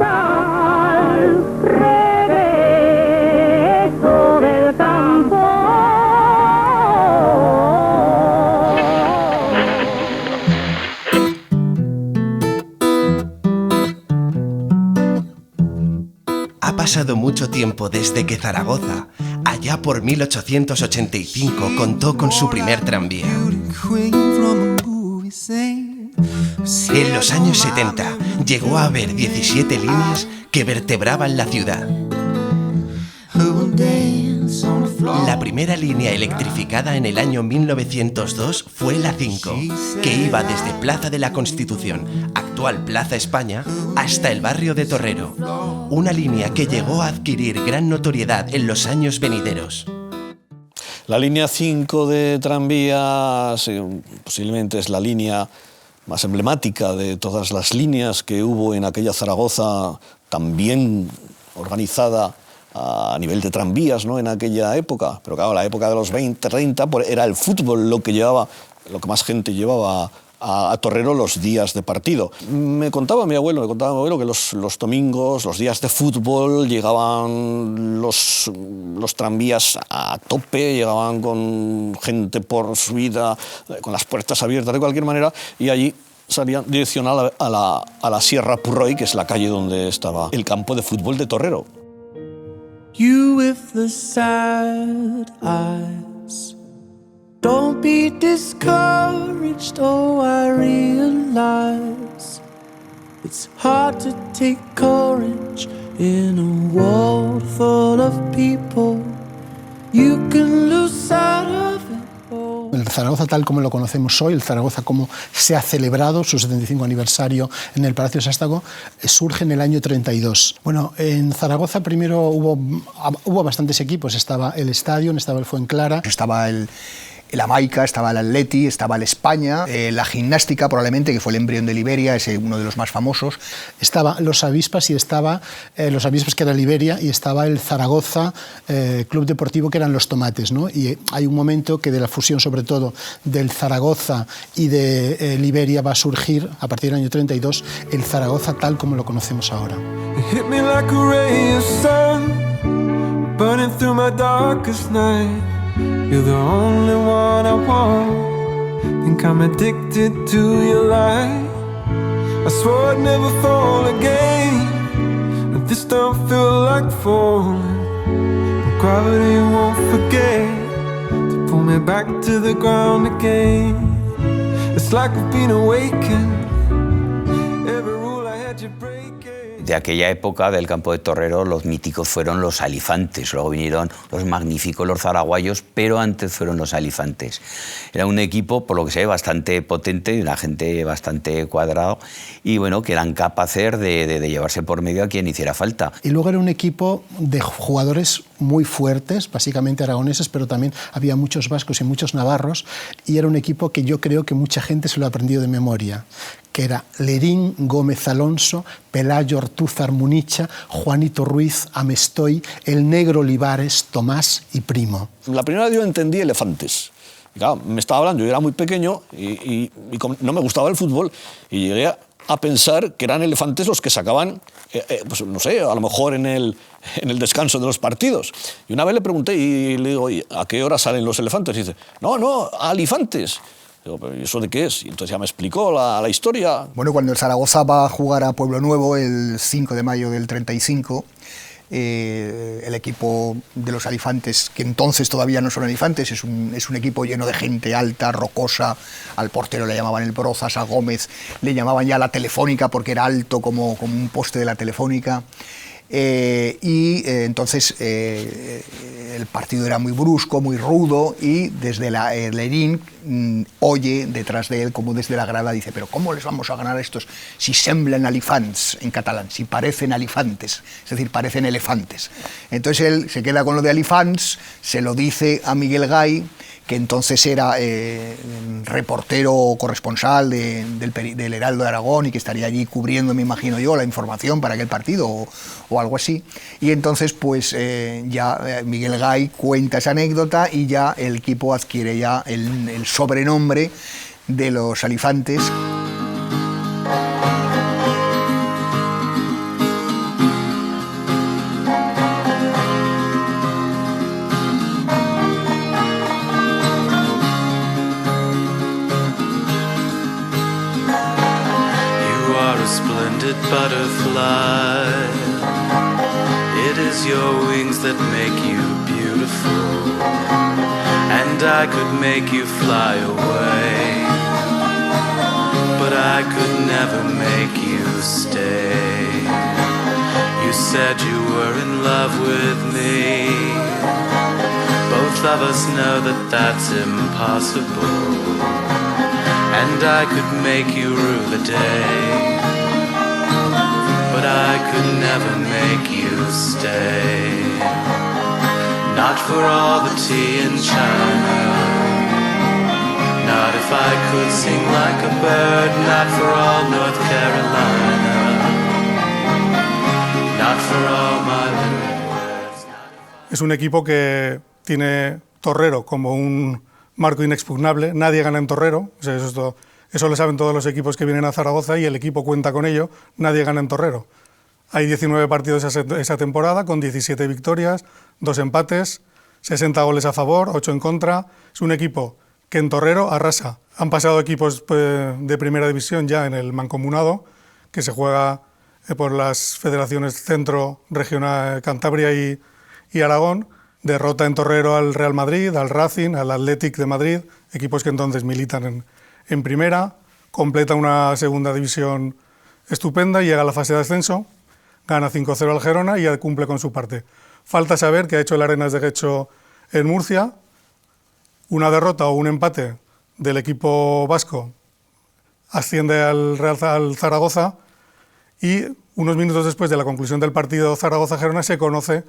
al regreso del campo. Ha pasado mucho tiempo desde que Zaragoza, allá por 1885, contó con su primer tranvía. En los años 70 llegó a haber 17 líneas que vertebraban la ciudad. La primera línea electrificada en el año 1902 fue la 5, que iba desde Plaza de la Constitución, actual Plaza España, hasta el barrio de Torrero. Una línea que llegó a adquirir gran notoriedad en los años venideros. La línea 5 de tranvía posiblemente es la línea más emblemática de todas las líneas que hubo en aquella Zaragoza tan bien organizada a nivel de tranvías, ¿no?, en aquella época. Pero claro, la época de los 20, 30, era el fútbol lo que más gente llevaba a Torrero los días de partido. Me contaba mi abuelo que los domingos, los días de fútbol, llegaban los tranvías a tope, llegaban con gente por subida, con las puertas abiertas de cualquier manera, y allí salían direccional a la Sierra Purroy, que es la calle donde estaba el campo de fútbol de Torrero. You with the sad eyes, don't be discouraged, oh I realize it's hard to take courage in a world full of people, you can lose sight of it. El Zaragoza tal como lo conocemos hoy, el Zaragoza como se ha celebrado su 75 aniversario en el Palacio Sástago, surge en el año 32. Bueno, en Zaragoza primero hubo bastantes equipos, estaba el Estadio, estaba el Fuenclara, estaba el Amaica, estaba el Atleti, estaba el España, la Gimnástica probablemente, que fue el embrión de Liberia, es uno de los más famosos. Estaba los Avispas y estaba los Avispas, que era Liberia, y estaba el Zaragoza Club Deportivo, que eran los Tomates, ¿no? Y hay un momento que de la fusión, sobre todo del Zaragoza y de Liberia, va a surgir a partir del año 32 el Zaragoza tal como lo conocemos ahora. You're the only one I want. Think I'm addicted to your light. I swore I'd never fall again, and this don't feel like falling. But gravity won't forget to pull me back to the ground again. It's like I've been awakened. Every rule I had you breaking. De aquella época del campo de Torrero, los míticos fueron los Alifantes, luego vinieron los magníficos, los zaraguayos, pero antes fueron los Alifantes. Era un equipo, por lo que se ve, bastante potente, y una gente bastante cuadrado, y bueno, que eran capaces de llevarse por medio a quien hiciera falta. Y luego era un equipo de jugadores muy fuertes, básicamente aragoneses, pero también había muchos vascos y muchos navarros, y era un equipo que yo creo que mucha gente se lo ha aprendido de memoria, que era Lerín, Gómez Alonso, Pelayo Ortúzar Municha, Juanito Ruiz, Amestoy, el Negro Olivares, Tomás y Primo. La primera vez yo entendí elefantes. Y claro, me estaba hablando, yo era muy pequeño y no me gustaba el fútbol, y llegué a pensar que eran elefantes los que sacaban, pues no sé, a lo mejor en el descanso de los partidos. Y una vez le pregunté y le digo, ¿a qué hora salen los elefantes? Y dice, no, alifantes. Digo, ¿pero eso de qué es? Y entonces ya me explicó la historia. Bueno, cuando el Zaragoza va a jugar a Pueblo Nuevo el 5 de mayo del 35, el equipo de los Alifantes, que entonces todavía no son Alifantes, es un equipo lleno de gente alta, rocosa. Al portero le llamaban el Brozas, a Gómez le llamaban ya la Telefónica porque era alto como un poste de la Telefónica. Entonces el partido era muy brusco, muy rudo, y desde Lerín oye detrás de él como desde la grada dice, pero ¿cómo les vamos a ganar a estos si semblen alifants en catalán, si parecen alifantes, es decir, parecen elefantes? Entonces él se queda con lo de alifants, se lo dice a Miguel Gay, que entonces era reportero corresponsal del Heraldo de Aragón y que estaría allí cubriendo, me imagino yo, la información para aquel partido o algo así. Y entonces pues ya Miguel Gay cuenta esa anécdota y ya el equipo adquiere ya el sobrenombre de los Alifantes. splendid butterfly. It is your wings that make you beautiful, and I could make you fly away, but I could never make you stay. You said you were in love with me. Both of us know that that's impossible, and I could make you rue the day, but I could never make you stay. Not for all the tea in China, not if I could sing like a bird, not for all North Carolina, not for all my little words. Es un equipo que tiene Torrero como un marco inexpugnable, nadie gana en Torrero, o sea, eso lo saben todos los equipos que vienen a Zaragoza y el equipo cuenta con ello, nadie gana en Torrero. Hay 19 partidos esa temporada con 17 victorias, 2 empates, 60 goles a favor, 8 en contra. Es un equipo que en Torrero arrasa. Han pasado equipos de primera división ya en el mancomunado, que se juega por las federaciones Centro, Regional, Cantabria y Aragón. Derrota en Torrero al Real Madrid, al Racing, al Athletic de Madrid, equipos que entonces militan en primera. Completa una segunda división estupenda y llega a la fase de ascenso. Gana 5-0 al Gerona y cumple con su parte. Falta saber qué ha hecho el Arenas de Guecho en Murcia. Una derrota o un empate del equipo vasco asciende al Zaragoza y unos minutos después de la conclusión del partido Zaragoza-Gerona se conoce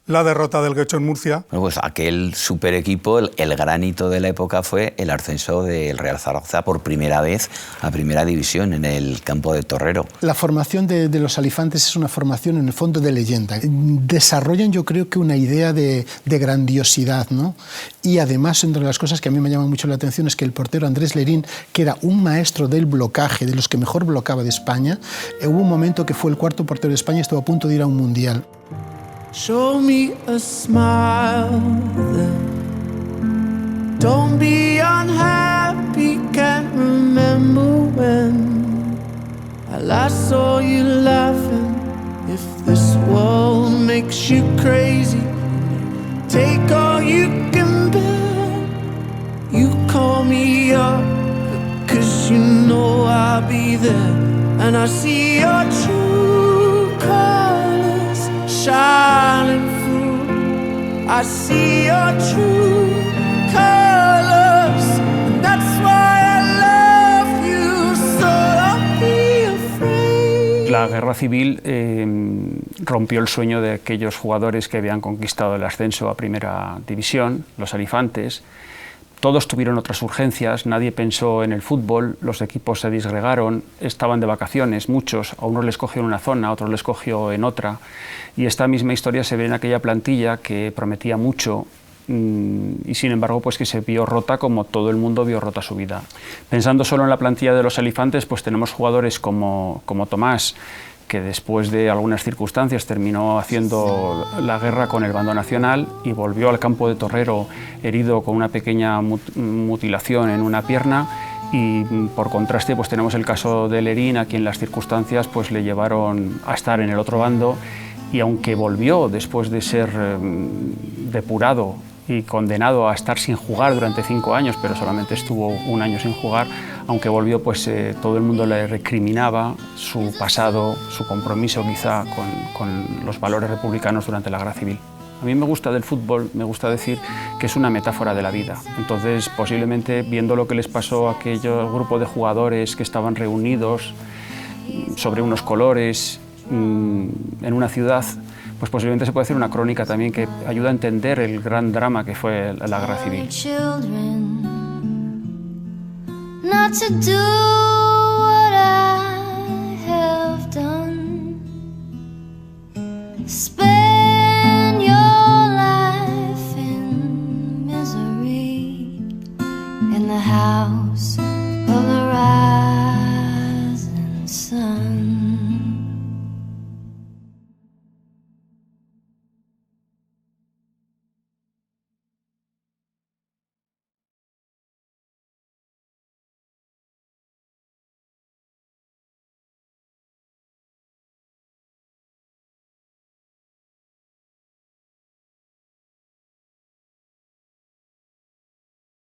la derrota del Guecho en Murcia. Bueno, pues aquel super equipo, el gran hito de la época fue el ascenso del Real Zaragoza por primera vez a Primera División en el campo de Torrero. La formación de los Alifantes es una formación en el fondo de leyenda. Desarrollan yo creo que una idea de grandiosidad, ¿no? Y además, entre las cosas que a mí me llaman mucho la atención es que el portero Andrés Lerín, que era un maestro del blocaje, de los que mejor blocaba de España, hubo un momento que fue el cuarto portero de España y estuvo a punto de ir a un mundial. Show me a smile then. Don't be unhappy, can't remember when I last saw you laughing. If this world makes you crazy, take all you can bear. You call me up, 'cause you know I'll be there. And I see your true colors shining through. I see your true colors, and that's why I love you, so don't be afraid. La guerra civil rompió el sueño de aquellos jugadores que habían conquistado el ascenso a Primera División, los Alifantes. Todos tuvieron otras urgencias, nadie pensó en el fútbol, los equipos se disgregaron, estaban de vacaciones, muchos, a unos les cogió en una zona, a otros les cogió en otra, y esta misma historia se ve en aquella plantilla que prometía mucho y sin embargo pues que se vio rota como todo el mundo vio rota su vida. Pensando solo en la plantilla de los Alifantes, pues tenemos jugadores como Tomás, que después de algunas circunstancias terminó haciendo la guerra con el bando nacional y volvió al campo de Torrero herido con una pequeña mutilación en una pierna, y por contraste pues tenemos el caso de Lerín, a quien las circunstancias pues le llevaron a estar en el otro bando, y aunque volvió después de ser depurado y condenado a estar sin jugar durante 5 años, pero solamente estuvo 1 año sin jugar, aunque volvió, pues todo el mundo le recriminaba su pasado, su compromiso quizá con los valores republicanos durante la Guerra Civil. A mí me gusta del fútbol, me gusta decir que es una metáfora de la vida. Entonces, posiblemente, viendo lo que les pasó a aquellos grupos de jugadores que estaban reunidos sobre unos colores en una ciudad, pues posiblemente se puede hacer una crónica también que ayuda a entender el gran drama que fue la Guerra Civil. Not to do